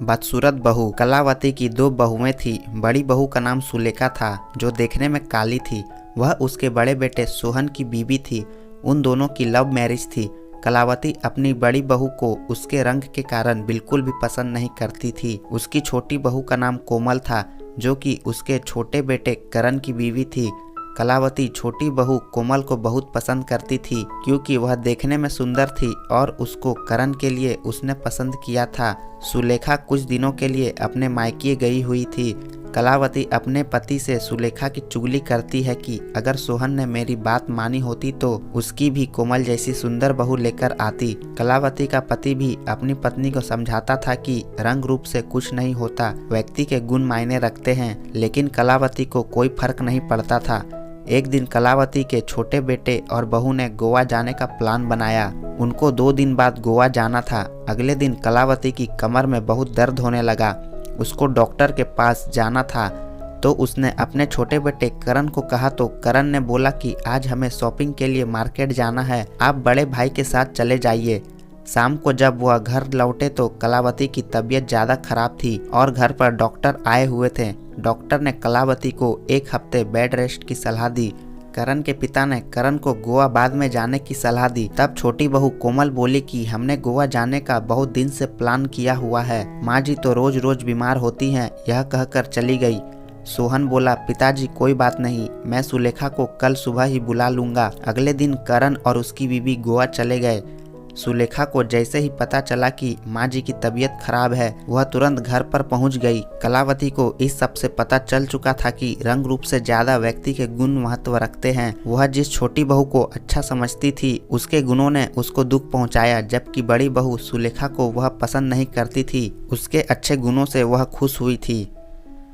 बदसूरत बहू। कलावती की दो बहुएं थी। बड़ी बहू का नाम सुलेखा था, जो देखने में काली थी। वह उसके बड़े बेटे सोहन की बीवी थी। उन दोनों की लव मैरिज थी। कलावती अपनी बड़ी बहू को उसके रंग के कारण बिल्कुल भी पसंद नहीं करती थी। उसकी छोटी बहू का नाम कोमल था, जो कि उसके छोटे बेटे करण की बीवी थी। कलावती छोटी बहू कोमल को बहुत पसंद करती थी, क्योंकि वह देखने में सुंदर थी और उसको करण के लिए उसने पसंद किया था। सुलेखा कुछ दिनों के लिए अपने मायके गई हुई थी। कलावती अपने पति से सुलेखा की चुगली करती है कि अगर सोहन ने मेरी बात मानी होती तो उसकी भी कोमल जैसी सुंदर बहू लेकर आती। कलावती का पति भी अपनी पत्नी को समझाता था कि रंग रूप से कुछ नहीं होता, व्यक्ति के गुण मायने रखते हैं, लेकिन कलावती को कोई फर्क नहीं पड़ता था। एक दिन कलावती के छोटे बेटे और बहू ने गोवा जाने का प्लान बनाया। उनको 2 दिन बाद गोवा जाना था। अगले दिन कलावती की कमर में बहुत दर्द होने लगा। उसको डॉक्टर के पास जाना था, तो उसने अपने छोटे बेटे करण को कहा, तो करण ने बोला कि आज हमें शॉपिंग के लिए मार्केट जाना है, आप बड़े भाई के साथ चले जाइए। शाम को जब वह घर लौटे तो कलावती की तबीयत ज़्यादा खराब थी और घर पर डॉक्टर आए हुए थे। डॉक्टर ने कलावती को 1 हफ्ते बेड रेस्ट की सलाह दी। करण के पिता ने करण को गोवा बाद में जाने की सलाह दी। तब छोटी बहू कोमल बोली कि हमने गोवा जाने का बहुत दिन से प्लान किया हुआ है, माँ जी तो रोज रोज बीमार होती हैं, यह कहकर चली गई। सोहन बोला, पिताजी कोई बात नहीं, मैं सुलेखा को कल सुबह ही बुला लूंगा। अगले दिन करण और उसकी बीवी गोवा चले गए। सुलेखा को जैसे ही पता चला कि माँ जी की तबीयत खराब है, वह तुरंत घर पर पहुंच गई। कलावती को इस सब से पता चल चुका था कि रंग रूप से ज्यादा व्यक्ति के गुण महत्व रखते हैं। वह जिस छोटी बहू को अच्छा समझती थी, उसके गुणों ने उसको दुख पहुंचाया, जबकि बड़ी बहू सुलेखा को वह पसंद नहीं करती थी। उसके अच्छे गुणों से वह खुश हुई थी।